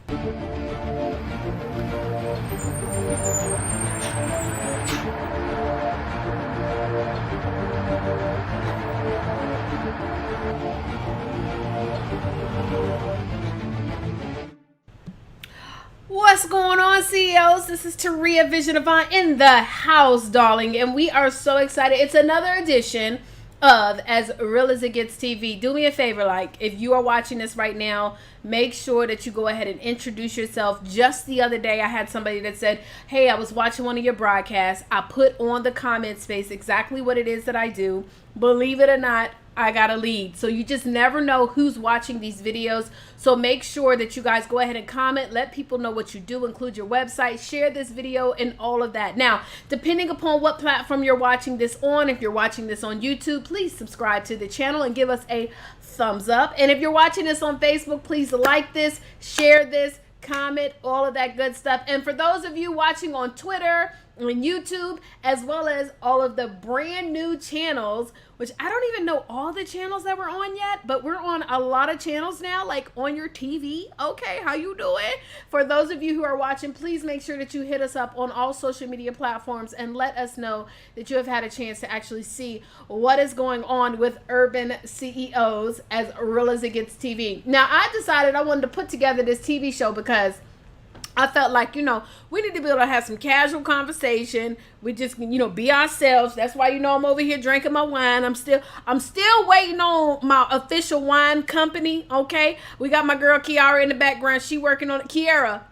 What's going on, CEOs? This is Tarra Vision Avant in the house, darling, and we are so excited. It's another edition of As Real as It Gets TV. Do me a favor, like, if you are watching this right now, make sure that you go ahead and introduce yourself. Just the other day, I had somebody that said, hey, I was watching one of your broadcasts. I put on the comment space exactly what it is that I do. Believe it or not, I got a lead. So you just never know who's watching these videos. So make sure that you guys go ahead and comment. Let people know what you do. Include your website. Share this video and all of that. Now, depending upon what platform you're watching this on, if you're watching this on YouTube, please subscribe to the channel and give us a thumbs up. And if you're watching this on Facebook, please like this, share this, comment, all of that good stuff. And for those of you watching on Twitter and YouTube, as well as all of the brand new channels, which I don't even know all the channels that we're on yet, but we're on a lot of channels now, like on your TV. Okay, how you doing? For those of you who are watching, please make sure that you hit us up on all social media platforms and let us know that you have had a chance to actually see what is going on with urban CEOs as real as it gets TV. Now, I decided I wanted to put together this TV show because I felt like, we need to be able to have some casual conversation. We just, be ourselves. That's why, I'm over here drinking my wine. I'm still waiting on my official wine company. Okay. We got my girl Kiara in the background. She working on it. Kiara.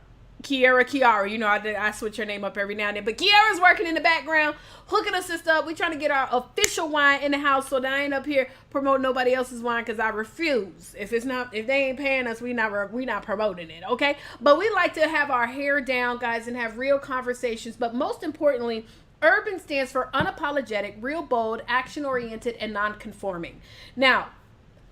I switch her name up every now and then, but Kiara's working in the background, hooking us up. We trying to get our official wine in the house, so that I ain't up here promoting nobody else's wine, because I refuse. If they ain't paying us, we not promoting it, okay? But we like to have our hair down, guys, and have real conversations. But most importantly, urban stands for unapologetic, real bold, action-oriented, and non-conforming. Now,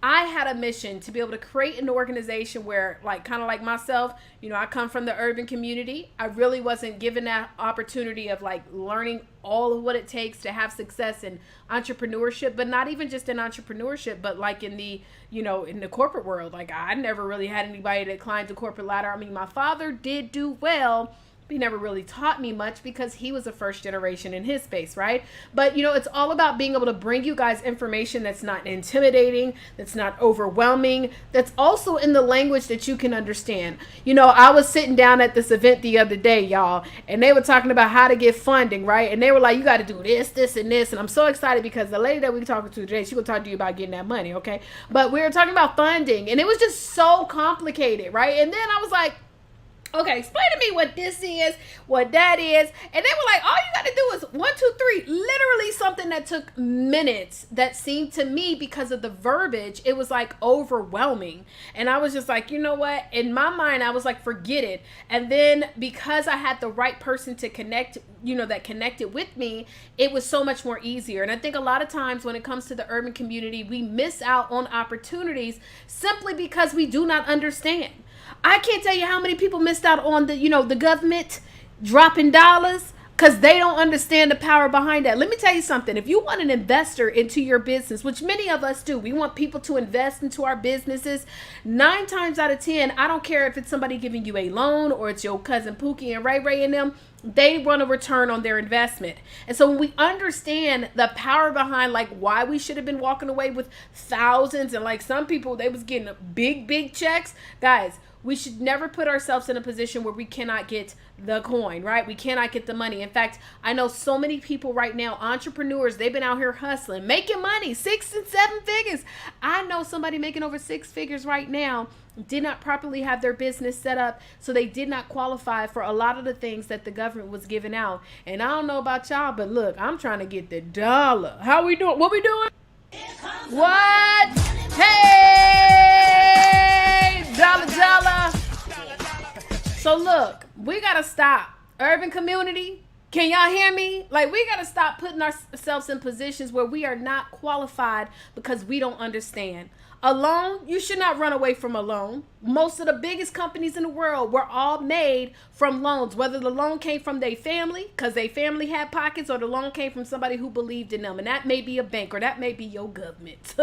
I had a mission to be able to create an organization where, kind of like myself, I come from the urban community. I really wasn't given that opportunity of learning all of what it takes to have success in entrepreneurship, but not even just in entrepreneurship, but in the, in the corporate world. I never really had anybody that climbed the corporate ladder. I mean, my father did do well. He never really taught me much because he was a first generation in his space, right? But, it's all about being able to bring you guys information that's not intimidating, that's not overwhelming, that's also in the language that you can understand. I was sitting down at this event the other day, y'all, and they were talking about how to get funding, right? And they were like, you got to do this, this, and this. And I'm so excited because the lady that we're talking to today, she will talk to you about getting that money, okay? But we were talking about funding, and it was just so complicated, right? And then I was like, okay, explain to me what this is, what that is. And they were like, all you got to do is 1, 2, 3. Literally something that took minutes that seemed to me, because of the verbiage, it was overwhelming. And I was just like, you know what? In my mind, I was like, forget it. And then because I had the right person to connect, that connected with me, it was so much more easier. And I think a lot of times when it comes to the urban community, we miss out on opportunities simply because we do not understand. I can't tell you how many people missed out on the government dropping dollars because they don't understand the power behind that. Let me tell you something. If you want an investor into your business, which many of us do, we want people to invest into our businesses. 9 times out of 10, I don't care if it's somebody giving you a loan or it's your cousin Pookie and Ray Ray and them, they want a return on their investment. And so when we understand the power behind why we should have been walking away with thousands, and some people, they was getting big checks, guys, we should never put ourselves in a position where we cannot get the coin, right? We cannot get the money. In fact, I know so many people right now, entrepreneurs, they've been out here hustling, making money, 6 and 7 figures. I know somebody making over 6 figures right now did not properly have their business set up, so they did not qualify for a lot of the things that the government was giving out. And I don't know about y'all, but look, I'm trying to get the dollar. How we doing? What we doing? What? Hey, dollar. So look, we gotta stop. Urban community, can y'all hear me? We gotta stop putting ourselves in positions where we are not qualified because we don't understand. A loan, you should not run away from a loan. most of the biggest companies in the world were all made from loans, whether the loan came from their family because their family had pockets, or the loan came from somebody who believed in them. And that may be a bank, or that may be your government.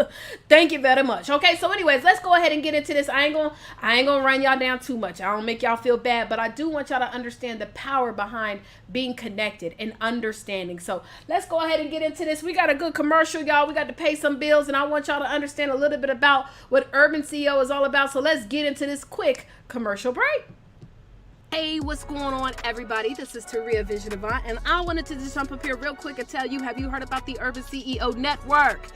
Thank you very much. Okay, so anyways, let's go ahead and get into this. I ain't gonna run y'all down too much. I don't make y'all feel bad, but I do want y'all to understand the power behind being connected and understanding. So let's go ahead and get into this. We got a good commercial, y'all. We got to pay some bills, and I want y'all to understand a little bit about what Urban CEO is all about. So let's get into this quick commercial break. Hey, what's going on, everybody? This is Tarra Vision Avant, and I wanted to just jump up here real quick and tell you, have you heard about the Urban CEO Network?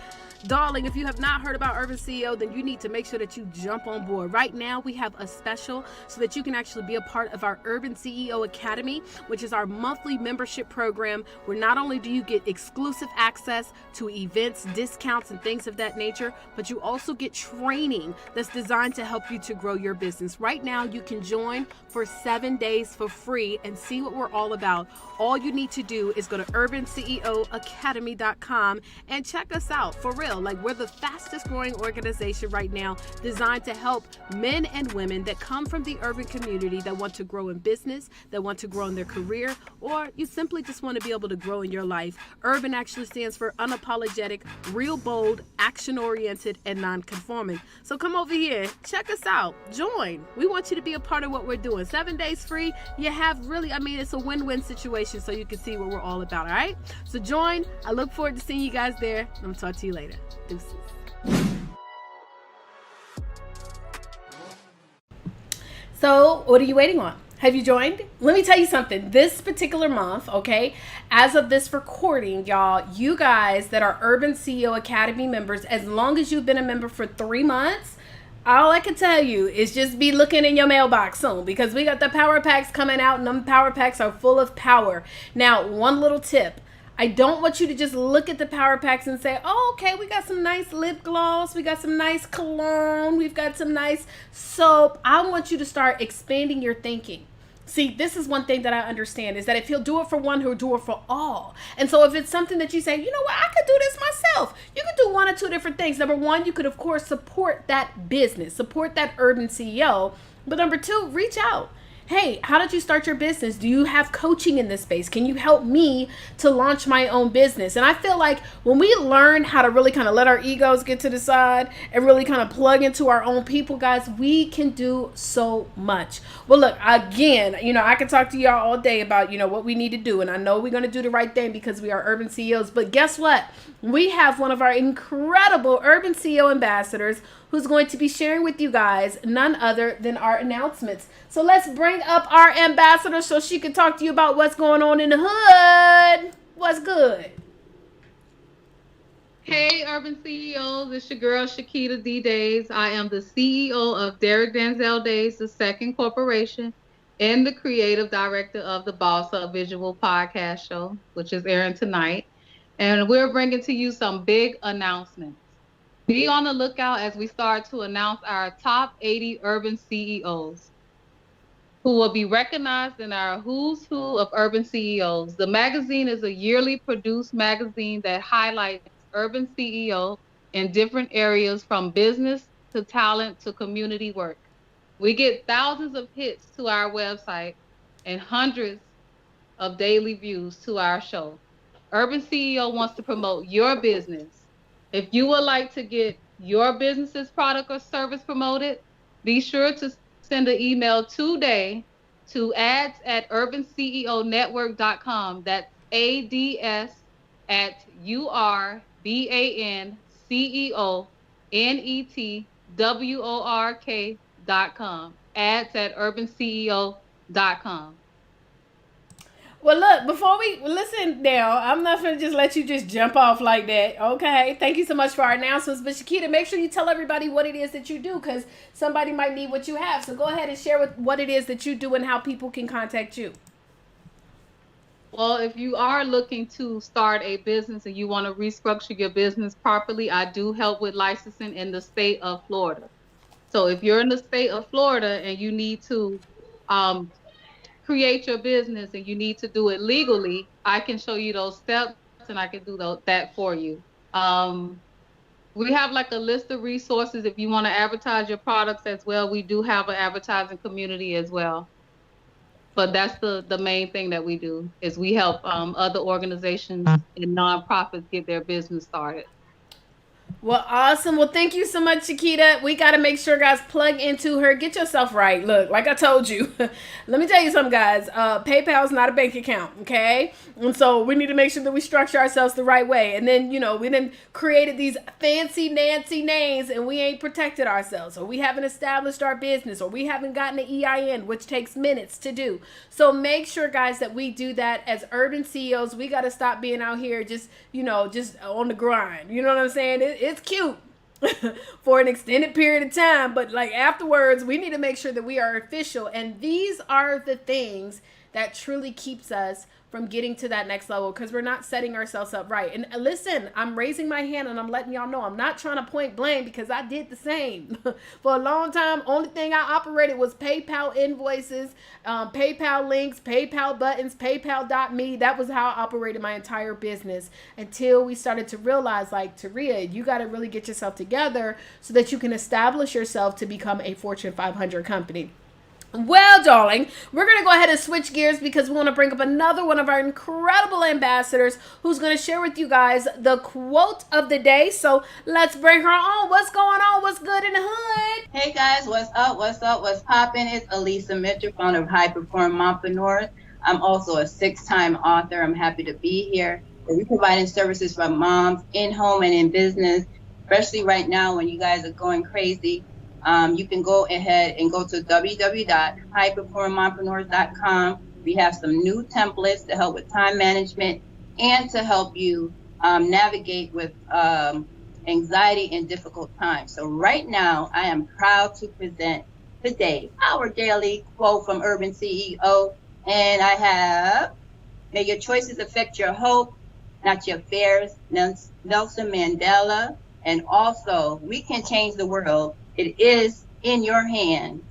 Darling, if you have not heard about Urban CEO, then you need to make sure that you jump on board. Right now, we have a special so that you can actually be a part of our Urban CEO Academy, which is our monthly membership program, where not only do you get exclusive access to events, discounts, and things of that nature, but you also get training that's designed to help you to grow your business. Right now, you can join for 7 days for free and see what we're all about. All you need to do is go to urbanceoacademy.com and check us out. For real, like, we're the fastest growing organization right now, designed to help men and women that come from the urban community that want to grow in business, that want to grow in their career, or you simply just want to be able to grow in your life. Urban actually stands for unapologetic, real bold, action-oriented, and non-conforming. So come over here, check us out, join. We want you to be a part of what we're doing. 7 days free. You have really, it's a win-win situation, so you can see what we're all about, all right? So join. I look forward to seeing you guys there. I'm going to talk to you later. Deuces. So, what are you waiting on? Have you joined? Let me tell you something. This particular month, okay, as of this recording, y'all, you guys that are Urban CEO Academy members, as long as you've been a member for 3 months, all I can tell you is just be looking in your mailbox soon, because we got the power packs coming out, and them power packs are full of power. Now, one little tip. I don't want you to just look at the power packs and say, oh, okay, we got some nice lip gloss, we got some nice cologne, we've got some nice soap. I want you to start expanding your thinking. See, this is one thing that I understand, is that if he'll do it for one, he'll do it for all. And so if it's something that you say, you know what, I could do this myself. You could do one or two different things. Number one, you could, of course, support that business, support that Urban CEO. But number two, reach out. Hey, how did you start your business? Do you have coaching in this space? Can you help me to launch my own business? And I feel like when we learn how to really kind of let our egos get to the side and really kind of plug into our own people, guys, we can do so much. Well, look, again, I can talk to y'all all day about, what we need to do. And I know we're going to do the right thing because we are Urban CEOs. But guess what? We have one of our incredible Urban CEO ambassadors who's going to be sharing with you guys none other than our announcements. So let's bring up our ambassador so she can talk to you about what's going on in the hood. What's good? Hey, Urban CEOs, it's your girl, Shakita D. Days. I am the CEO of Derek Denzel Days, the Second Corporation, and the creative director of the Boss Up Visual Podcast Show, which is airing tonight. And we're bringing to you some big announcements. Be on the lookout as we start to announce our top 80 urban CEOs who will be recognized in our Who's Who of Urban CEOs. The magazine is a yearly produced magazine that highlights urban CEO in different areas, from business to talent to community work. We get thousands of hits to our website and hundreds of daily views to our show. Urban CEO wants to promote your business. If you would like to get your business's product or service promoted, be sure to send an email today to ads@urbanceonetwork.com. That's ads@urbanceonetwork.com. ads@urbanCEO.com. Well, look, before we listen now, I'm not going to just let you just jump off like that. Okay. Thank you so much for our announcements. But Shakita, make sure you tell everybody what it is that you do, because somebody might need what you have. So go ahead and share what it is that you do and how people can contact you. Well, if you are looking to start a business and you want to restructure your business properly, I do help with licensing in the state of Florida. So if you're in the state of Florida and you need to create your business and you need to do it legally, I can show you those steps and I can do that for you. We have like a list of resources if you want to advertise your products as well. We do have an advertising community as well. But that's the main thing that we do is we help other organizations and nonprofits get their business started. Well, awesome. Well, thank you so much, Chiquita. We got to make sure, guys, plug into her. Get yourself right. Look, like I told you, let me tell you something, guys. PayPal is not a bank account, okay? And so we need to make sure that we structure ourselves the right way. And then, we then created these fancy Nancy names and we ain't protected ourselves, or we haven't established our business, or we haven't gotten an EIN, which takes minutes to do. So make sure, guys, that we do that as urban CEOs. We got to stop being out here just on the grind. You know what I'm saying? It's cute for an extended period of time, but like afterwards, we need to make sure that we are official. And these are the things that truly keeps us from getting to that next level, because we're not setting ourselves up right. And listen, I'm raising my hand and I'm letting y'all know I'm not trying to point blame, because I did the same for a long time. Only thing I operated was PayPal invoices, PayPal links, PayPal buttons, PayPal.me. That was how I operated my entire business until we started to realize, like, Taria, you got to really get yourself together so that you can establish yourself to become a Fortune 500 company. Well, darling, we're going to go ahead and switch gears because we want to bring up another one of our incredible ambassadors who's going to share with you guys the quote of the day. So let's bring her on. What's going on? What's good in the hood? Hey guys, what's up? What's poppin'? It's Elisa Mitchell, founder of High Perform Mompreneurs. I'm also a 6-time author. I'm happy to be here. We're providing services for moms in home and in business, especially right now when you guys are going crazy. You can go ahead and go to www.highperformmompreneurs.com. We have some new templates to help with time management and to help you navigate with anxiety in difficult times. So right now, I am proud to present today our daily quote from Urban CEO. And I have, may your choices affect your hope, not your fears, Nelson Mandela. And also, we can change the world. It is in your hands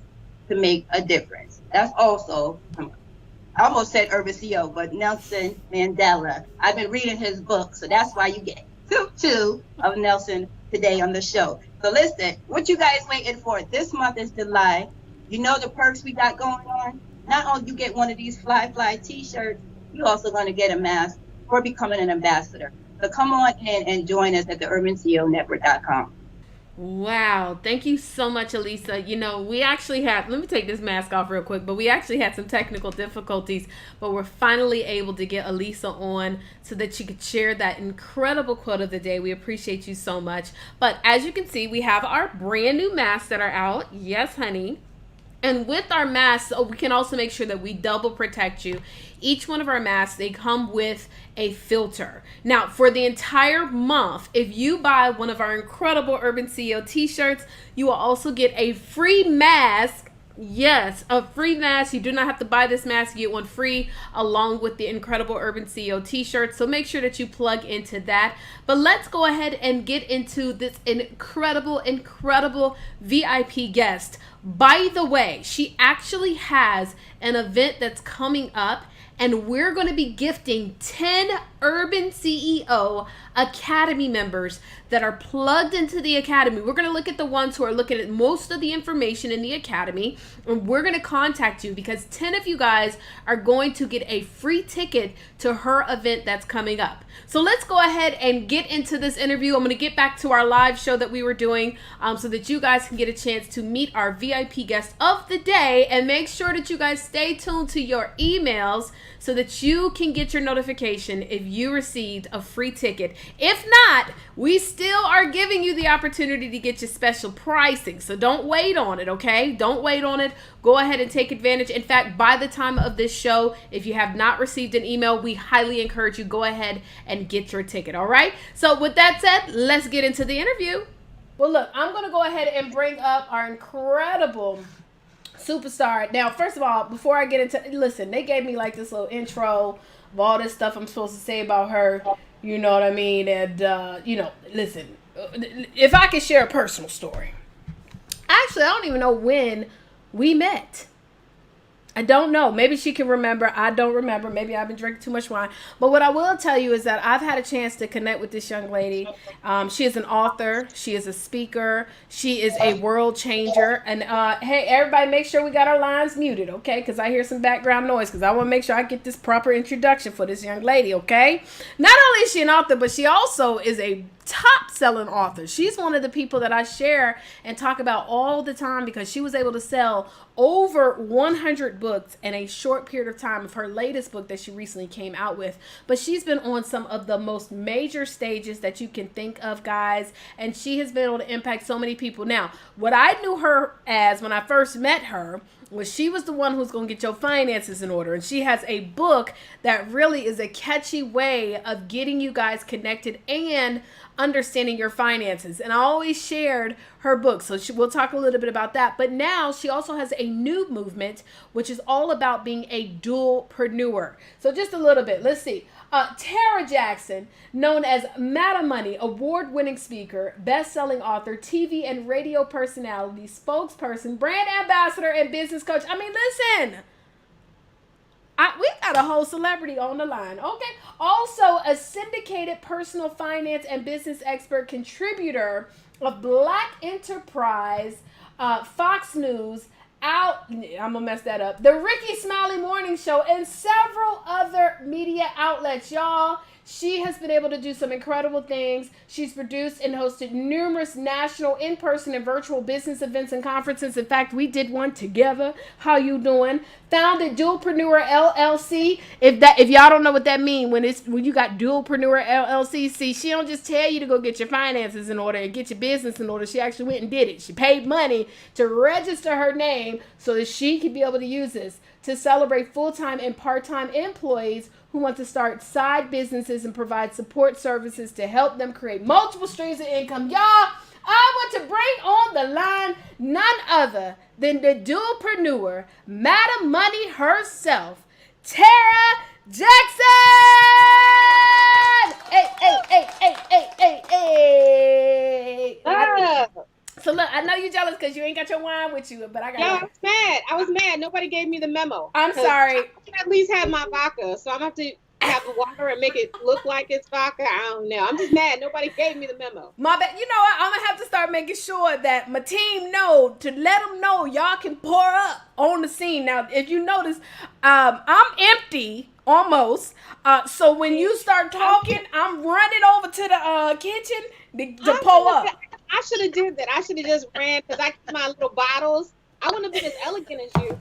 to make a difference. That's also, I almost said Urban CEO, but Nelson Mandela. I've been reading his book, so that's why you get two of Nelson today on the show. So listen, what you guys waiting for? This month is July. You know the perks we got going on? Not only you get one of these fly t-shirts, you're also going to get a mask for becoming an ambassador. So come on in and join us at the urbanceonetwork.com. Wow. Thank you so much, Elisa. We actually had, let me take this mask off real quick, but we actually had some technical difficulties, but we're finally able to get Elisa on so that she could share that incredible quote of the day. We appreciate you so much. But as you can see, we have our brand new masks that are out. Yes, honey. And with our masks, we can also make sure that we double protect you. Each one of our masks, they come with a filter. Now, for the entire month, if you buy one of our incredible Urban CEO t-shirts, you will also get a free mask. Yes, a free mask. You do not have to buy this mask. You get one free along with the incredible Urban CEO t-shirt. So make sure that you plug into that. But let's go ahead and get into this incredible VIP guest. By the way, she actually has an event that's coming up, and we're going to be gifting 10 Urban CEO Academy members that are plugged into the Academy. We're going to look at the ones who are looking at most of the information in the Academy, and we're going to contact you because 10 of you guys are going to get a free ticket to her event that's coming up. So let's go ahead and get into this interview. I'm going to get back to our live show that we were doing so that you guys can get a chance to meet our VIP guest of the day, and make sure that you guys stay tuned to your emails so that you can get your notification if you received a free ticket. If not, we still are giving you the opportunity to get your special pricing. So don't wait on it, okay? Don't wait on it. Go ahead and take advantage. In fact, by the time of this show, if you have not received an email, we highly encourage you go ahead and get your ticket, all right? So with that said, let's get into the interview. Well, look, I'm going to go ahead and bring up our incredible superstar. Now, first of all, before I get into, listen, they gave me like this little intro of all this stuff I'm supposed to say about her. You know what I mean? And, listen, if I could share a personal story. Actually, I don't even know when we met. I don't know. Maybe she can remember. I don't remember. Maybe I've been drinking too much wine. But what I will tell you is that I've had a chance to connect with this young lady. She is an author. She is a speaker. She is a world changer. And hey, everybody, make sure we got our lines muted, okay? Because I hear some background noise. Because I want to make sure I get this proper introduction for this young lady, okay? Not only is she an author, but she also is a top-selling author. She's one of the people that I share and talk about all the time because she was able to sell over 100 books in a short period of time of her latest book that she recently came out with. But she's been on some of the most major stages that you can think of, guys, and she has been able to impact so many people. Now, what I knew her as when I first met her was she was the one who's going to get your finances in order. And she has a book that really is a catchy way of getting you guys connected and understanding your finances. And I always shared her book. So we'll talk a little bit about that. But now she also has a new movement, which is all about being a DualPreneur. So just a little bit. Let's see. Tarra Jackson, known as Madam Money, award-winning speaker, best-selling author, TV and radio personality, spokesperson, brand ambassador, and business coach. I mean, listen, we got a whole celebrity on the line, okay? Also, a syndicated personal finance and business expert, contributor of Black Enterprise, Fox News, I'm gonna mess that up, the Rickey Smiley Morning Show, and several other media outlets. Y'all, she has been able to do some incredible things. She's produced and hosted numerous national, in-person, and virtual business events and conferences. In fact, we did one together. How you doing? Founded DuelPreneur LLC. If y'all don't know what that means, when you got DuelPreneur LLC, see, she don't just tell you to go get your finances in order and get your business in order. She actually went and did it. She paid money to register her name so that she could be able to use this to celebrate full-time and part-time employees who want to start side businesses and provide support services to help them create multiple streams of income. Y'all, I want to bring on the line none other than the DualPreneur, Madam Money herself, Tarra Jackson! Hey, hey, hey, hey, hey, hey, hey! So look, I know you're jealous because you ain't got your wine with you, but I got. Yeah, I was mad. I was mad. Nobody gave me the memo. I'm sorry. I can at least have my vodka, so I'm gonna have to have the water and make it look like it's vodka. I don't know. I'm just mad. Nobody gave me the memo. My bad. You know what? I'm gonna have to start making sure that my team know to let them know y'all can pour up on the scene. Now, if you notice, I'm empty almost. So when you start talking, I'm running over to the kitchen to pour up. I should have did that. I should have just ran because I keep my little bottles. I wouldn't have been as elegant as you.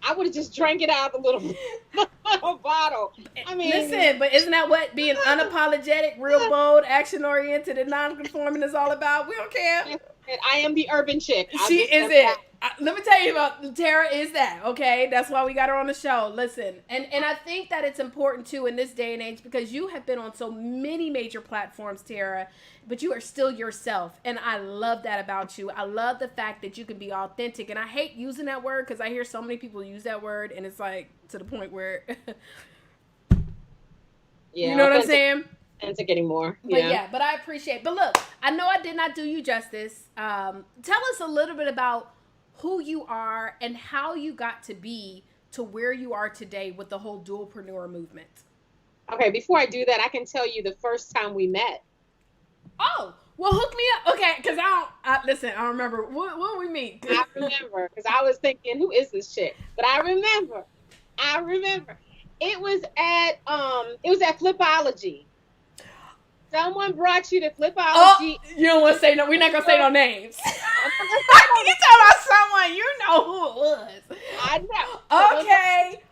I would have just drank it out of the little bottle. I mean, listen, but isn't that what being unapologetic, real bold, action-oriented, and non-conforming is all about? We don't care. I am the urban chick. She is it. Let me tell you about Tarra is that, okay? That's why we got her on the show. Listen, and I think that it's important, too, in this day and age because you have been on so many major platforms, Tarra, but you are still yourself, and I love that about you. I love the fact that you can be authentic, and I hate using that word because I hear so many people use that word, and it's like to the point where, yeah, you know what I'm saying? Authentic anymore. But I appreciate. But look, I know I did not do you justice. Tell us a little bit about who you are and how you got to be to where you are today with the whole DualPreneur movement. Okay, before I do that, I can tell you the first time we met. Oh, well, hook me up. Okay, because listen, I don't remember. When we meet? I remember, because I was thinking, who is this chick? But I remember. It was at Flipology. Someone brought you to Flipology. Oh, you don't want to say no. We're not going to say no names. You talking about someone, you know who it was. I know. Okay.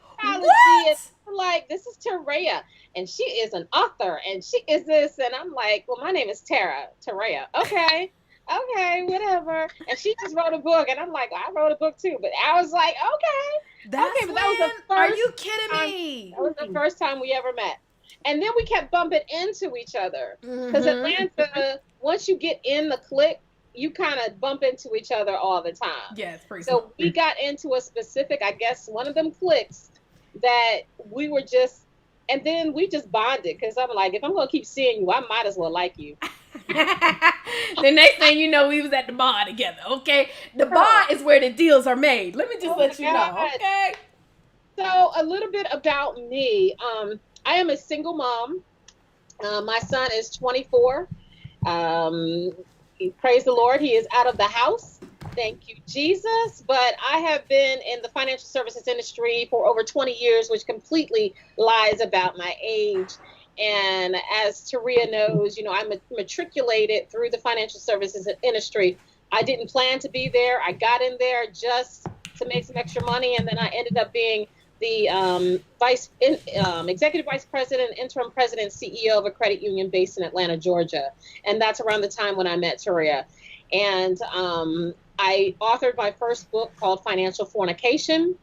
What? Like, this is Tarra, and she is an author, and she is this, and I'm like, well, my name is Tarra. Okay, whatever. And she just wrote a book, and I'm like, I wrote a book too, but I was like, okay. That was the first. Are you kidding me? That was the first time we ever met. And then we kept bumping into each other. Because Atlanta, once you get in the clique, you kind of bump into each other all the time. Yeah, it's pretty So we got into a specific, I guess, one of them cliques that we were just, and then we just bonded. Because I'm like, if I'm going to keep seeing you, I might as well like you. The next thing you know, we was at the bar together, okay? The bar is where the deals are made. Let me just let you know, okay? So a little bit about me. I am a single mom. My son is 24. Praise the Lord, he is out of the house. Thank you, Jesus. But I have been in the financial services industry for over 20 years, which completely lies about my age. And as Taria knows, I matriculated through the financial services industry. I didn't plan to be there. I got in there just to make some extra money, and then I ended up being the executive vice president, interim president, CEO of a credit union based in Atlanta, Georgia. And that's around the time when I met Taria. And I authored my first book called Financial Fornication.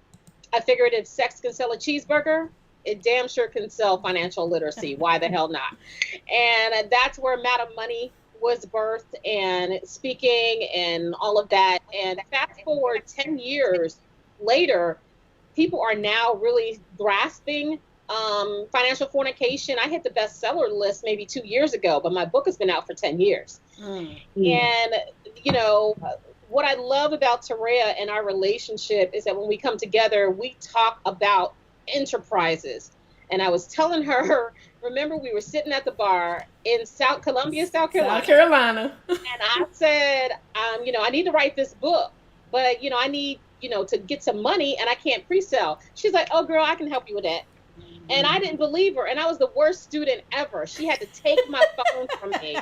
I figured if sex can sell a cheeseburger, it damn sure can sell financial literacy. Why the hell not? And that's where Madam Money was birthed, and speaking and all of that. And fast forward 10 years later, people are now really grasping financial fornication. I hit the bestseller list maybe 2 years ago, but my book has been out for 10 years. And, what I love about Taria and our relationship is that when we come together, we talk about enterprises. And I was telling her, remember, we were sitting at the bar in South Carolina. And I said, I need to write this book, but, I need, to get some money, and I can't pre-sell. She's like, oh, girl, I can help you with that. And I didn't believe her. And I was the worst student ever. She had to take my phone from me.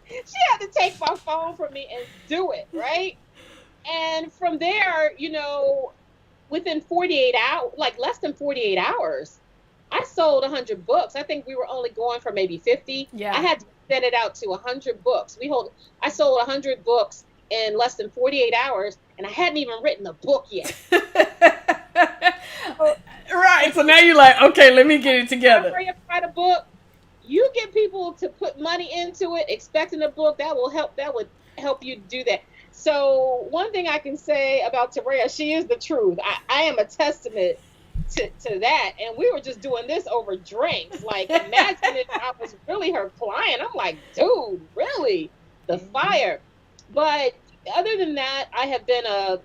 She had to take my phone from me and do it, right? And from there, within 48 hours, like less than 48 hours, I sold 100 books. I think we were only going for maybe 50. Yeah. I had to send it out to 100 books. I sold 100 books in less than 48 hours, and I hadn't even written the book yet. Right. So now you're like, okay, let me get it together. Before you write a book, you get people to put money into it, expecting a book that would help you do that. So one thing I can say about Taria, she is the truth. I am a testament to that. And we were just doing this over drinks. Like, imagine if I was really her client. I'm like, dude, really? The fire. But other than that, I have been a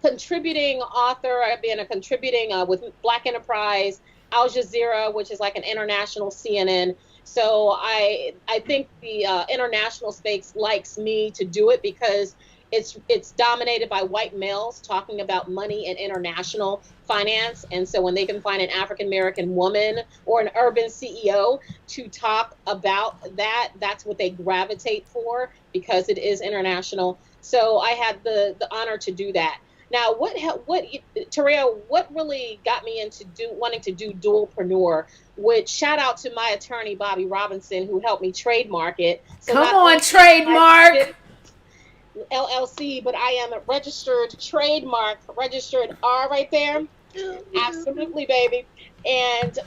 contributing author. I've been a contributing with Black Enterprise, Al Jazeera, which is like an international CNN. So I think the international space likes me to do it because it's dominated by white males talking about money and international finance. And so when they can find an African-American woman or an urban CEO to talk about that, that's what they gravitate for because it is international. So I had the honor to do that. Now, Taria, what really got me into wanting to do DualPreneur, which shout out to my attorney, Bobby Robinson, who helped me trademark it. So come on, trademark. LLC, but I am a registered trademark, registered R right there. Absolutely, baby. And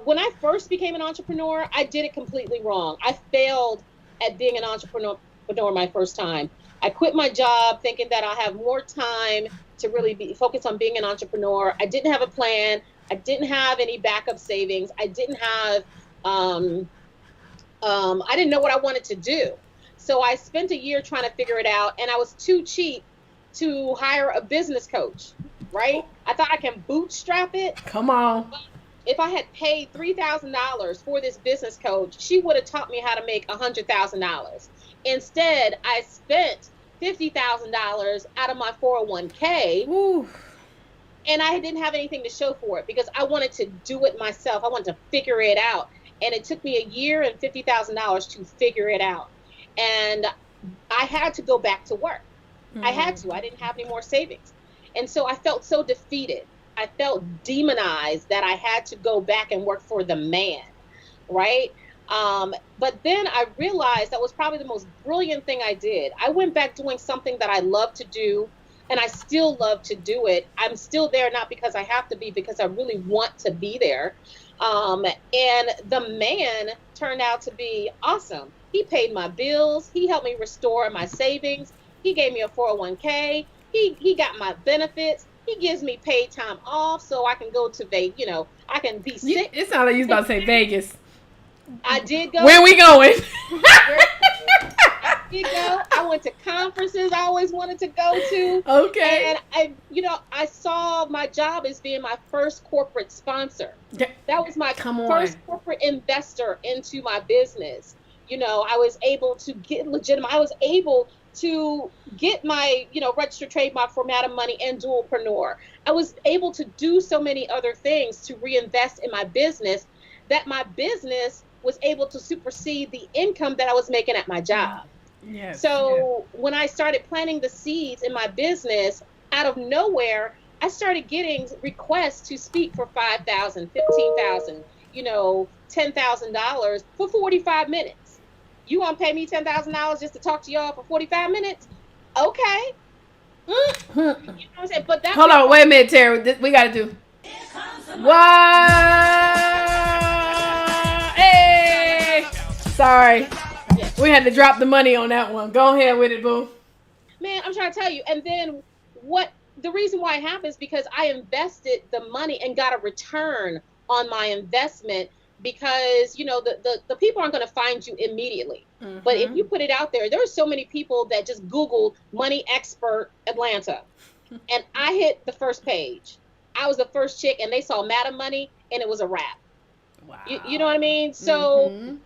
when I first became an entrepreneur, I did it completely wrong. I failed at being an entrepreneur my first time. I quit my job thinking that I'll have more time to really be focused on being an entrepreneur. I didn't have a plan. I didn't have any backup savings. I didn't have, I didn't know what I wanted to do. So I spent a year trying to figure it out, and I was too cheap to hire a business coach, right? I thought I can bootstrap it. Come on. If I had paid $3,000 for this business coach, she would have taught me how to make $100,000. Instead, I spent $50,000 out of my 401k. Ooh. And I didn't have anything to show for it because I wanted to do it myself. I wanted to figure it out. And it took me a year and $50,000 to figure it out. And I had to go back to work. I had to. I didn't have any more savings. And so I felt so defeated. I felt demonized that I had to go back and work for the man, right? But then I realized that was probably the most brilliant thing I did. I went back doing something that I love to do, and I still love to do it. I'm still there, not because I have to be, because I really want to be there. And the man turned out to be awesome. He paid my bills. He helped me restore my savings. He gave me a 401k. He got my benefits. He gives me paid time off so I can go to Vegas. I can be sick. It sounded like you was about to say Vegas. I did go. Where we going? did go. I went to conferences I always wanted to go to. Okay. And I saw my job as being my first corporate sponsor. That was my first corporate investor into my business. I was able to get legitimate. I was able to get my, registered trademark for Madam Money and DualPreneur. I was able to do so many other things to reinvest in my business that my business was able to supersede the income that I was making at my job. Yes, so when I started planting the seeds in my business, out of nowhere, I started getting requests to speak for $5,000, $15,000, $10,000 for 45 minutes. You want to pay me $10,000 just to talk to y'all for 45 minutes? Okay. You know what I'm saying? But that hold on, wait a minute, Terry. We got to do. What? Hey! Sorry. Yes. We had to drop the money on that one. Go ahead with it, boo. Man, I'm trying to tell you. And then the reason why it happens because I invested the money and got a return on my investment because, the people aren't going to find you immediately. Mm-hmm. But if you put it out there are so many people that just Googled money expert Atlanta. And I hit the first page. I was the first chick and they saw Madam Money and it was a wrap. Wow. You know what I mean? So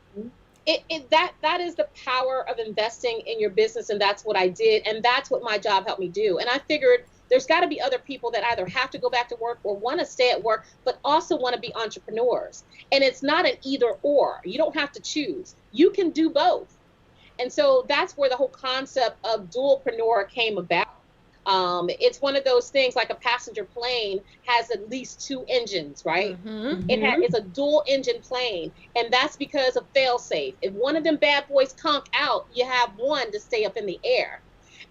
that is the power of investing in your business. And that's what I did. And that's what my job helped me do. And I figured there's got to be other people that either have to go back to work or want to stay at work, but also want to be entrepreneurs. And it's not an either or. You don't have to choose. You can do both. And so that's where the whole concept of DualPreneur came about. It's one of those things like a passenger plane has at least two engines, right? Mm-hmm. It's a dual engine plane. And that's because of fail-safe. If one of them bad boys conk out, you have one to stay up in the air.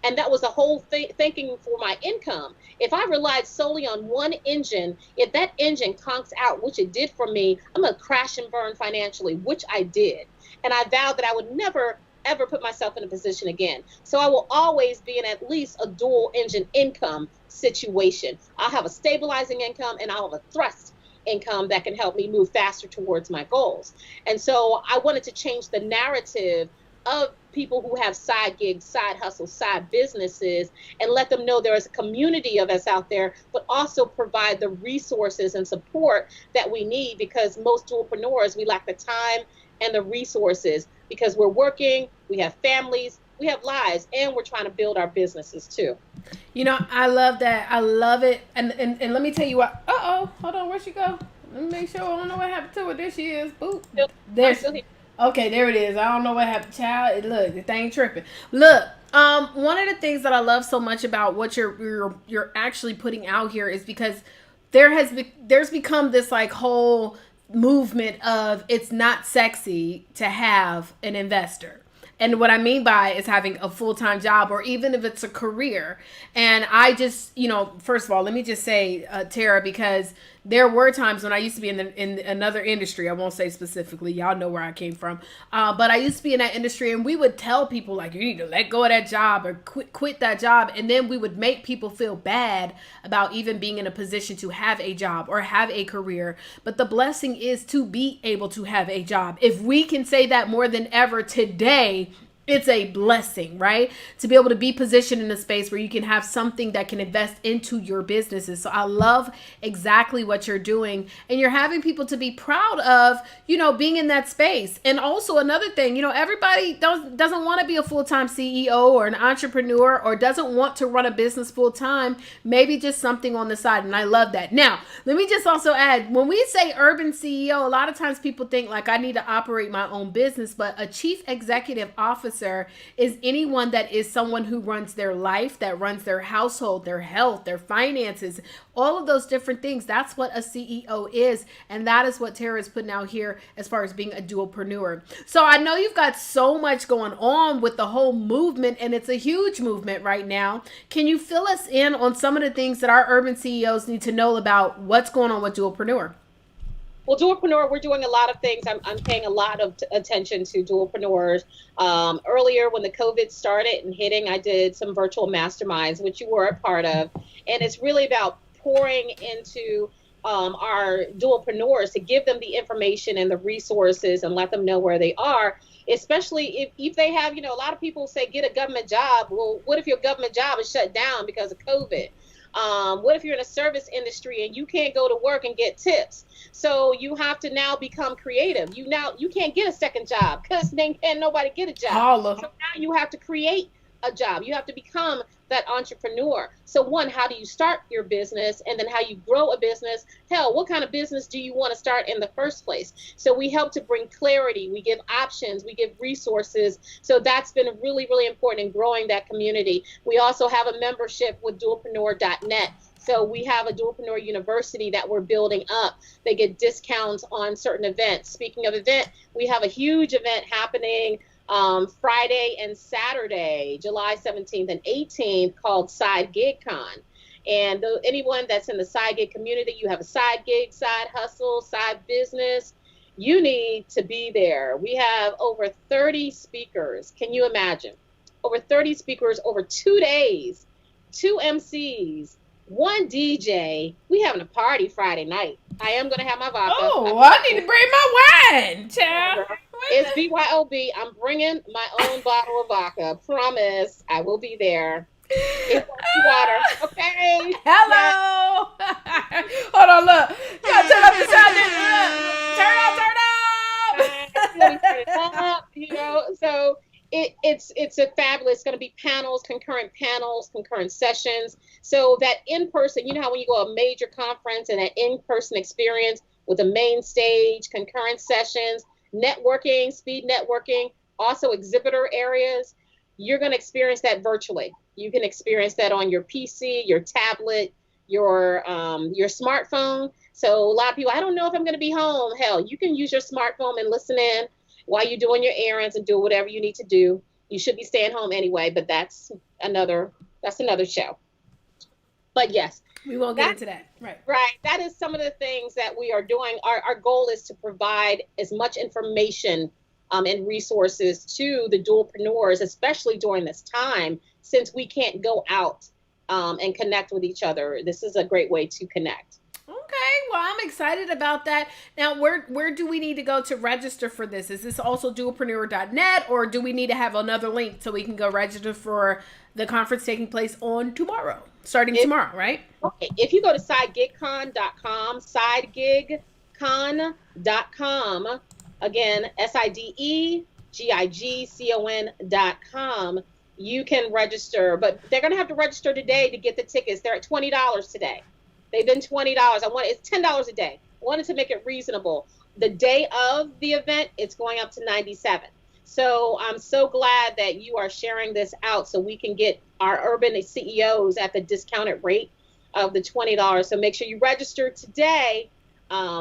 And that was the whole thinking for my income. If I relied solely on one engine, if that engine conks out, which it did for me, I'm going to crash and burn financially, which I did. And I vowed that I would never, ever put myself in a position again. So I will always be in at least a dual engine income situation. I'll have a stabilizing income and I'll have a thrust income that can help me move faster towards my goals. And so I wanted to change the narrative of people who have side gigs, side hustles, side businesses, and let them know there is a community of us out there, but also provide the resources and support that we need because most dualpreneurs, we lack the time and the resources because we're working, we have families, we have lives, and we're trying to build our businesses too. I love that. I love it. And let me tell you what. Uh-oh. Hold on. Where'd she go? Let me make sure. I don't know what happened to her. There she is. Boop. There's. Okay, there it is. I don't know what happened, child. Look, the thing tripping. Look, one of the things that I love so much about what you're actually putting out here is because there's become this like whole movement of it's not sexy to have an investor. And what I mean by is having a full-time job or even if it's a career. And I just, first of all, let me just say, Tarra, because there were times when I used to be in another industry. I won't say specifically. Y'all know where I came from. But I used to be in that industry and we would tell people like, you need to let go of that job or quit that job. And then we would make people feel bad about even being in a position to have a job or have a career. But the blessing is to be able to have a job. If we can say that more than ever today, it's a blessing, right? To be able to be positioned in a space where you can have something that can invest into your businesses. So I love exactly what you're doing. And you're having people to be proud of, being in that space. And also another thing, everybody doesn't want to be a full-time CEO or an entrepreneur or doesn't want to run a business full-time, maybe just something on the side. And I love that. Now, let me just also add, when we say urban CEO, a lot of times people think like I need to operate my own business, but a chief executive officer is anyone that is someone who runs their life, that runs their household, their health, their finances, all of those different things. That's what a CEO is. And that is what Tarra is putting out here as far as being a dualpreneur. So I know you've got so much going on with the whole movement, and it's a huge movement right now. Can you fill us in on some of the things that our urban CEOs need to know about what's going on with dualpreneur? Well, DualPreneur, we're doing a lot of things. I'm paying a lot of attention to dualpreneurs. Earlier, when the COVID started and hitting, I did some virtual masterminds, which you were a part of. And it's really about pouring into our dualpreneurs, to give them the information and the resources and let them know where they are, especially if they have, a lot of people say get a government job. Well, what if your government job is shut down because of COVID? What if you're in a service industry and you can't go to work and get tips? So you have to now become creative. You can't get a second job because then can't nobody get a job. Holla. So now you have to create a job. You have to become that entrepreneur. So one, how do you start your business, and then how you grow a business? Hell, what kind of business do you want to start in the first place? So we help to bring clarity. We give options. We give resources. So that's been really, really important in growing that community. We also have a membership with DuelPreneur.net. So we have a DuelPreneur University that we're building up. They get discounts on certain events. Speaking of event, we have a huge event happening Friday and Saturday, July 17th and 18th, called Side Gig Con. And anyone that's in the side gig community, you have a side gig, side hustle, side business, you need to be there. We have over 30 speakers. Can you imagine? Over 30 speakers over 2 days, 2 MCs, 1 DJ. We having a party Friday night. I am going to have my vodka. Oh, I need to bring my wine, child. It's BYOB. I'm bringing my own bottle of vodka. Promise, I will be there. It's water. Okay. Hello. Hold on, look. You gotta turn up the sound. Turn up. So it's a fabulous. It's going to be panels, concurrent sessions. So that in person, how when you go to a major conference and an in-person experience with a main stage, concurrent sessions, networking, speed networking, also exhibitor areas, you're going to experience that virtually. You can experience that on your PC, your tablet, your smartphone. So a lot of people, I don't know if I'm going to be home. Hell, you can use your smartphone and listen in while you're doing your errands and do whatever you need to do. You should be staying home anyway, but that's another show. But yes, we won't get into that. Right. That is some of the things that we are doing. Our goal is to provide as much information and resources to the dualpreneurs, especially during this time, since we can't go out and connect with each other. This is a great way to connect. Okay, well, I'm excited about that. Now, where do we need to go to register for this? Is this also DuelPreneur.net, or do we need to have another link so we can go register for the conference taking place on tomorrow, tomorrow, right? Okay, if you go to sidegigcon.com, sidegigcon.com, again, sidegigcon.com, you can register, but they're going to have to register today to get the tickets. They're at $20 today. They've been $20. It's $10 a day. I wanted to make it reasonable. The day of the event, it's going up to $97. So I'm so glad that you are sharing this out so we can get our urban CEOs at the discounted rate of the $20. So make sure you register today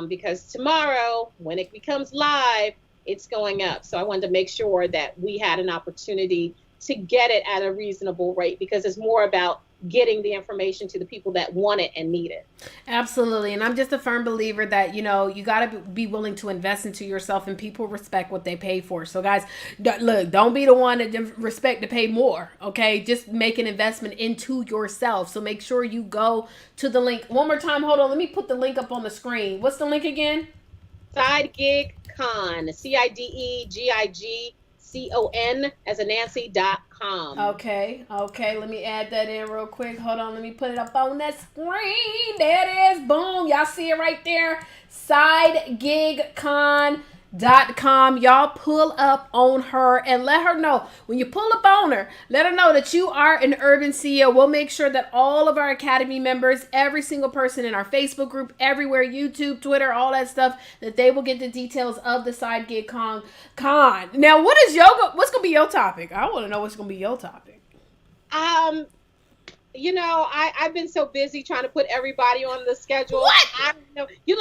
because tomorrow, when it becomes live, it's going up. So I wanted to make sure that we had an opportunity to get it at a reasonable rate, because it's more about getting the information to the people that want it and need it. Absolutely. And I'm just a firm believer that, you got to be willing to invest into yourself, and people respect what they pay for. So guys, look, don't be the one that respect to pay more. Okay. Just make an investment into yourself. So make sure you go to the link one more time. Hold on. Let me put the link up on the screen. What's the link again? SideGigCon, CIDEGIGCON as a Nancy.com. Okay. Let me add that in real quick. Hold on. Let me put it up on that screen. There it is. Boom. Y'all see it right there. SideGigCon.com. Y'all pull up on her and let her know. When you pull up on her, let her know that you are an urban CEO. We'll make sure that all of our Academy members, every single person in our Facebook group, everywhere, YouTube, Twitter, all that stuff, that they will get the details of the Side Gig Con. Now, what's going to be your topic? I want to know what's going to be your topic. I've been so busy trying to put everybody on the schedule. What? I know. You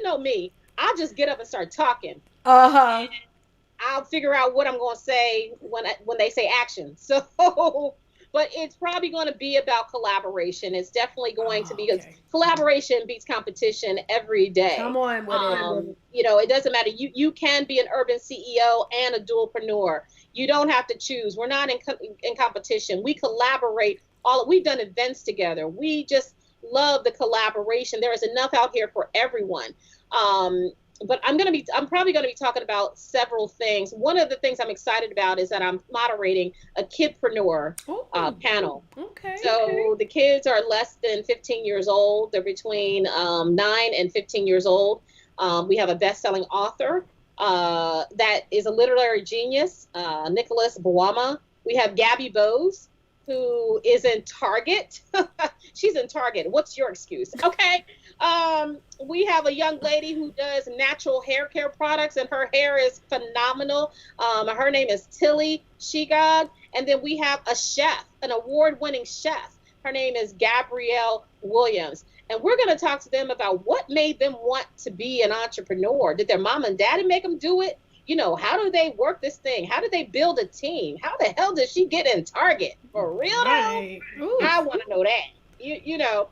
know me. I'll just get up and start talking. Uh-huh. I'll figure out what I'm going to say when they say action. So, but it's probably going to be about collaboration. It's definitely going to be, because collaboration beats competition every day. Come on with it. It doesn't matter. You can be an urban CEO and a dualpreneur. You don't have to choose. We're not in competition. We collaborate. We've done events together. We love the collaboration. There is enough out here for everyone. But I'm probably going to be talking about several things. One of the things I'm excited about is that I'm moderating a kidpreneur panel. Okay. So the kids are less than 15 years old. They're between 9 and 15 years old. We have a best-selling author that is a literary genius, Nicholas Bawama. We have Gabby Bowes, who is in Target. She's in Target. What's your excuse? Okay. We have a young lady who does natural hair care products, and her hair is phenomenal. Her name is Tilly Shigog. And then we have a chef, an award-winning chef. Her name is Gabrielle Williams. And we're going to talk to them about what made them want to be an entrepreneur. Did their mom and daddy make them do it? You know, how do they work this thing? How do they build a team? How the hell did she get in Target? For real, Right. though? I want to know that. You know.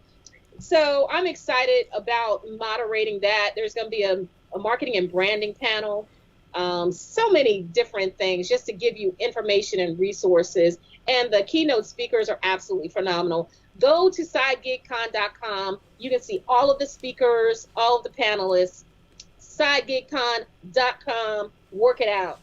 So I'm excited about moderating that. There's going to be a marketing and branding panel. So many different things just to give you information and resources. And the keynote speakers are absolutely phenomenal. Go to sidegigcon.com. You can see all of the speakers, all of the panelists. sidegigcon.com. Work it out.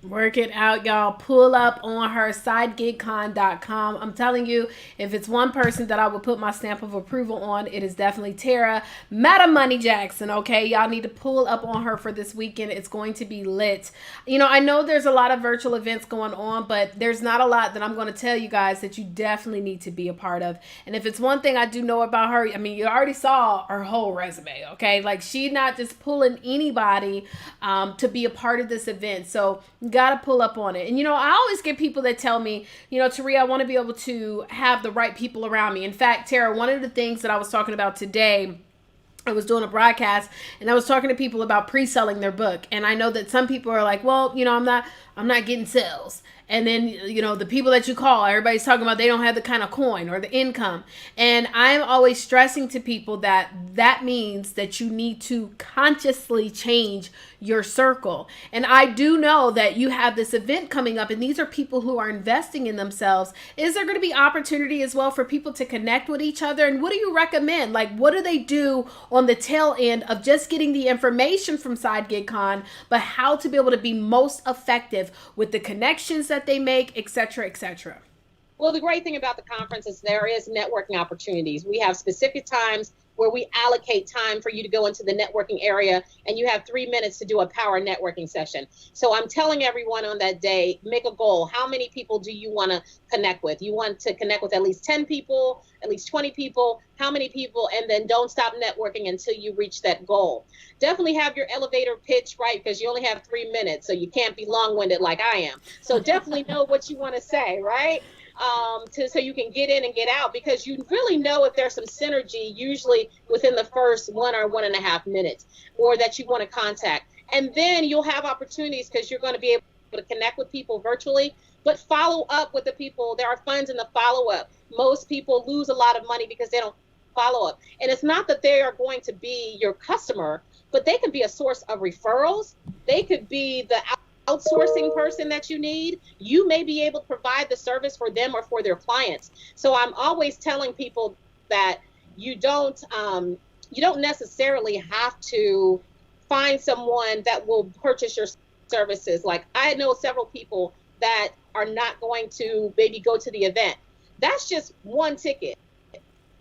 Work it out, y'all. Pull up on her, sidegigcon.com. I'm telling you, if it's one person that I would put my stamp of approval on, it is definitely Tarra Money Jackson, okay? Y'all need to pull up on her for this weekend. It's going to be lit. You know, I know there's a lot of virtual events going on, but there's not a lot that I'm going to tell you guys that you definitely need to be a part of. And if it's one thing I do know about her, I mean, you already saw her whole resume, okay? Like, she's not just pulling anybody to be a part of this event. So, got to pull up on it. And, you know, I always get people that tell me, you know, Taria, I want to be able to have the right people around me. In fact, Tarra, one of the things that I was talking about today, I was doing a broadcast and I was talking to people about pre-selling their book. And I know that some people are like, well, you know, I'm not getting sales. And then, you know, the people that you call, everybody's talking about they don't have the kind of coin or the income. And I'm always stressing to people that that means that you need to consciously change your circle. And I do know that you have this event coming up and these are people who are investing in themselves. Is there going to be opportunity as well for people to connect with each other? And what do you recommend? Like, what do they do on the tail end of just getting the information from SideGigCon, but how to be able to be most effective with the connections that they make, etc., etc.? Well, the great thing about the conference is there is networking opportunities. We have specific times where we allocate time for you to go into the networking area, and you have 3 minutes to do a power networking session. So I'm telling everyone on that day, make a goal. How many people do you want to connect with? You want to connect with at least 10 people, at least 20 people, how many people, and then don't stop networking until you reach that goal. Definitely have your elevator pitch right, because you only have 3 minutes, so you can't be long-winded like I am. So definitely know what you want to say, right? So you can get in and get out, because you really know if there's some synergy usually within the first 1 or 1.5 minutes, or that you want to contact. And then you'll have opportunities because you're going to be able to connect with people virtually, but follow up with the people. There are funds in the follow-up. Most people lose a lot of money because they don't follow up. And it's not that they are going to be your customer, but they can be a source of referrals. They could be the outsourcing person that you need. You may be able to provide the service for them or for their clients. So I'm always telling people that you don't necessarily have to find someone that will purchase your services. Like, I know several people that are not going to maybe go to the event. That's just one ticket.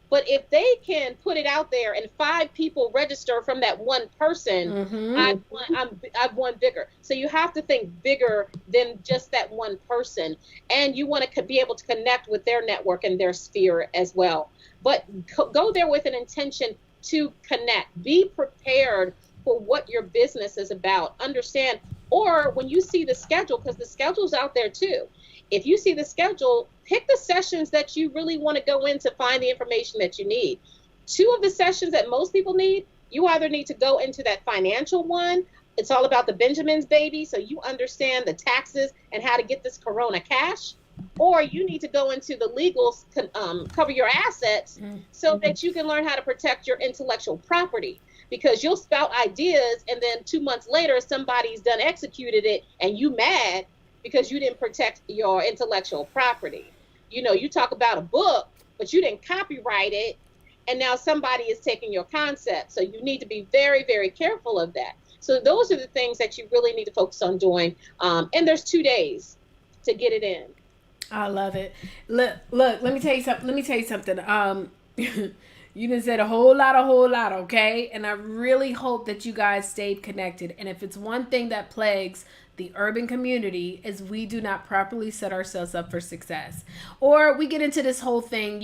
But if they can put it out there and 5 people register from that one person, I've won bigger. So you have to think bigger than just that one person. And you want to be able to connect with their network and their sphere as well. But go there with an intention to connect. Be prepared for what your business is about. Understand, or when you see the schedule, because the schedule's out there too. If you see the schedule, pick the sessions that you really want to go in to find the information that you need. 2 of the sessions that most people need, you either need to go into that financial one. It's all about the Benjamins, baby. So you understand the taxes and how to get this Corona cash. Or you need to go into the legals, cover your assets so that you can learn how to protect your intellectual property. Because you'll spout ideas and then 2 months later, somebody's done executed it and you mad because you didn't protect your intellectual property. You know, you talk about a book, but you didn't copyright it. and now somebody is taking your concept. So you need to be very, very careful of that. So those are the things that you really need to focus on doing. And there's 2 days to get it in. I love it. Look, let me tell you something. You done said a whole lot, okay? And I really hope that you guys stayed connected. And if it's one thing that plagues the urban community is we do not properly set ourselves up for success. Or we get into this whole thing,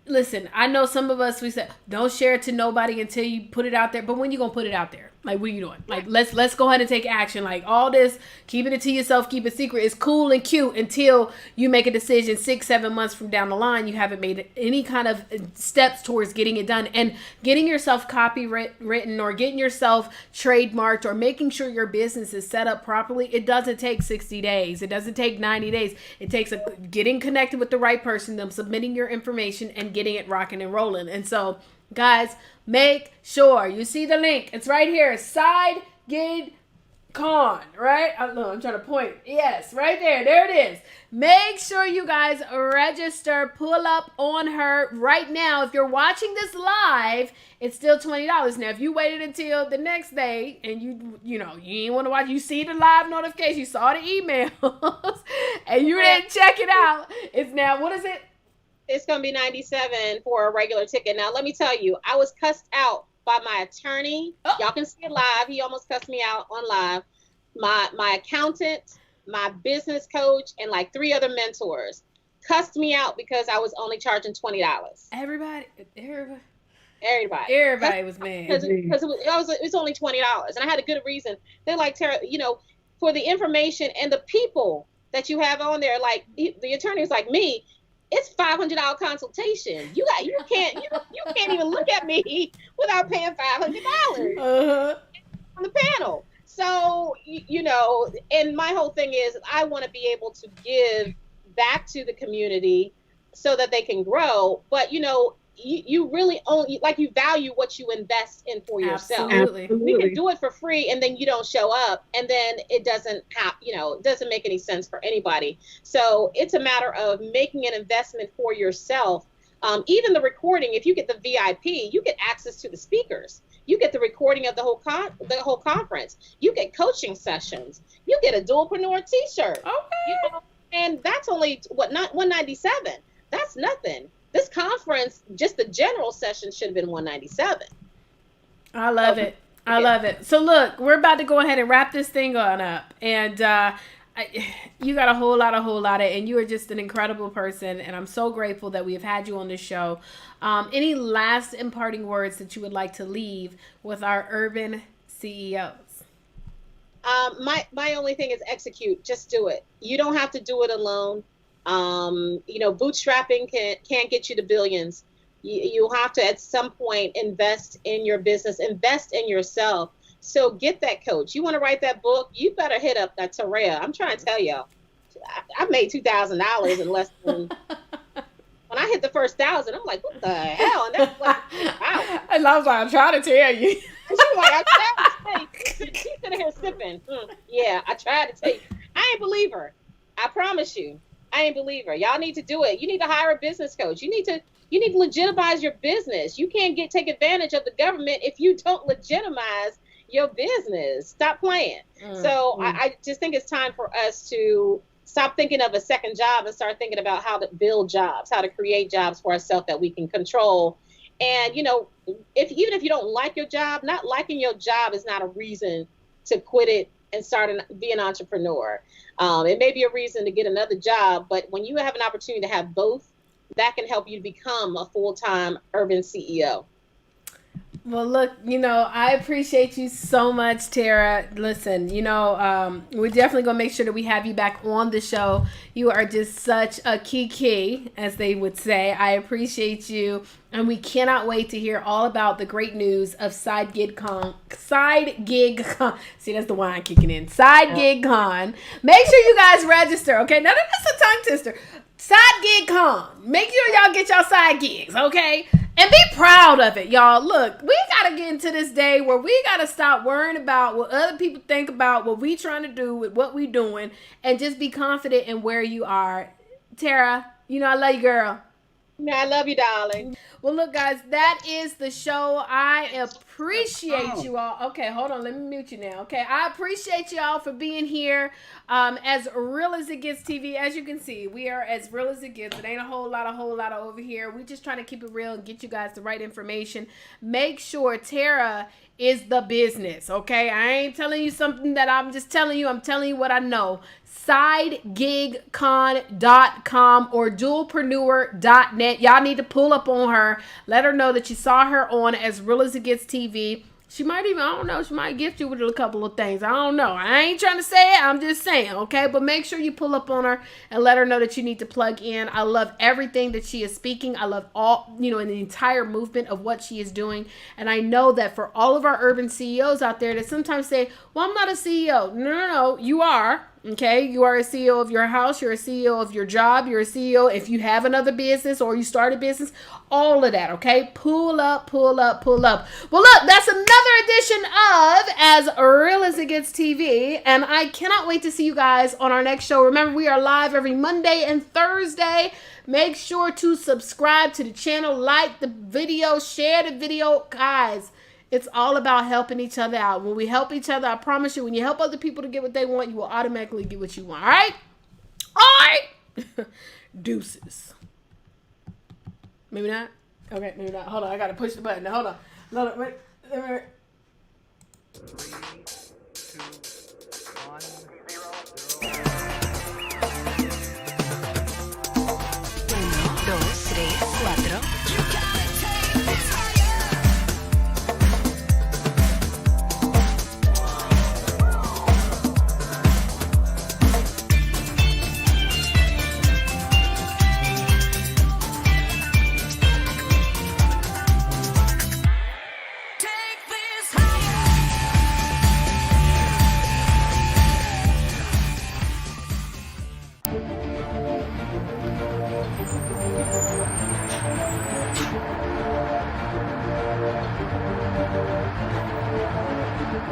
listen, I know some of us, we said, don't share it to nobody until you put it out there. But when you going to put it out there? Like, what are you doing? Like, let's go ahead and take action. Like, all this, keeping it to yourself, keep it secret is cool and cute until you make a decision 6-7 months from down the line. You haven't made any kind of steps towards getting it done. And getting yourself copywritten or getting yourself trademarked or making sure your business is set up properly, it doesn't take 60 days. It doesn't take 90 days. It takes getting connected with the right person, them submitting your information, and getting it rocking and rolling. And so, guys, make sure you see the link. It's right here. Side Gig Con, right? I'm trying to point. Yes, right there. There it is. Make sure you guys register. Pull up on her right now. If you're watching this live, it's still $20. Now, if you waited until the next day and you didn't want to watch, you see the live notification, you saw the emails, and you didn't check it out, it's now, what is it? It's going to be $97 for a regular ticket. Now, let me tell you, I was cussed out by my attorney. Oh. Y'all can see it live. He almost cussed me out on live. My accountant, my business coach, and like 3 other mentors cussed me out because I was only charging $20. Everybody was mad. Because it was only $20. And I had a good reason. They're like, Tarra, for the information and the people that you have on there, like the attorneys like me, it's $500 consultation. You can't even look at me without paying $500 on the panel. So, and my whole thing is I want to be able to give back to the community so that they can grow. But, you really you value what you invest in for yourself. Absolutely. We can do it for free and then you don't show up and then it doesn't it doesn't make any sense for anybody. So it's a matter of making an investment for yourself. Even the recording, if you get the VIP, you get access to the speakers. You get the recording of the whole conference. You get coaching sessions. You get a DualPreneur t-shirt. Okay. And that's only not $197. That's nothing. This conference, just the general session, should have been $197. I love it. I love it. So look, we're about to go ahead and wrap this thing on up. And you got a whole lot, and you are just an incredible person. And I'm so grateful that we have had you on the show. Any last imparting words that you would like to leave with our urban CEOs? My only thing is execute. Just do it. You don't have to do it alone. Bootstrapping can't get you to billions. You have to at some point invest in your business, invest in yourself. So get that coach. You want to write that book? You better hit up that Tarra. I'm trying to tell y'all, I made $2,000 in less than. When I hit the first 1,000, I'm like, what the hell? And that's like, wow. And I was like, I'm trying to tell you. And she's like, I tried to tell you. She's sitting here sipping. Yeah, I tried to tell you. I ain't believe her. I promise you. I ain't believe her. Y'all need to do it. You need to hire a business coach. You need to legitimize your business. You can't take advantage of the government if you don't legitimize your business. Stop playing. I just think it's time for us to stop thinking of a second job and start thinking about how to build jobs, how to create jobs for ourselves that we can control. And, even if you don't like your job, not liking your job is not a reason to quit it and be an entrepreneur. It may be a reason to get another job, but when you have an opportunity to have both, that can help you to become a full-time urban CEO. Well, look, I appreciate you so much, Tarra. Listen, we're definitely going to make sure that we have you back on the show. You are just such a key, as they would say. I appreciate you. And we cannot wait to hear all about the great news of Side Gig Con. See, that's the wine kicking in. Side Gig Con. Make sure you guys register, okay? Now, that's a tongue twister. Side Gig Con. Make sure y'all get y'all side gigs, okay? And be proud of it, y'all. Look, we got to get into this day where we got to stop worrying about what other people think about what we trying to do with what we doing and just be confident in where you are. Tarra, I love you, girl. I love you, darling. Well, look, guys, that is the show. I appreciate you all. Okay, hold on. Let me mute you now. Okay, I appreciate you all for being here. As real as it gets TV, as you can see, we are as real as it gets. It ain't a whole lot of over here. We just trying to keep it real and get you guys the right information. Make sure Tarra is the business, okay? I ain't telling you something that I'm just telling you. I'm telling you what I know. sidegigcon.com or DuelPreneur.net. Y'all need to pull up on her. Let her know that you saw her on As Real As It Gets TV. She might even, I don't know, she might gift you with a couple of things. I don't know. I ain't trying to say it. I'm just saying, okay? But make sure you pull up on her and let her know that you need to plug in. I love everything that she is speaking. I love all, in the entire movement of what she is doing. And I know that for all of our urban CEOs out there that sometimes say, well, I'm not a CEO. No, you are. Okay, you are a CEO of your house, you're a CEO of your job, you're a CEO if you have another business or you start a business, all of that, okay? Pull up. Well, look, that's another edition of As Real As It Gets TV, and I cannot wait to see you guys on our next show. Remember, we are live every Monday and Thursday. Make sure to subscribe to the channel, like the video, share the video, guys. It's all about helping each other out. When we help each other, I promise you, when you help other people to get what they want, you will automatically get what you want. All right? All right. Deuces. Maybe not? Okay, maybe not. Hold on. I got to push the button. Hold on. Wait.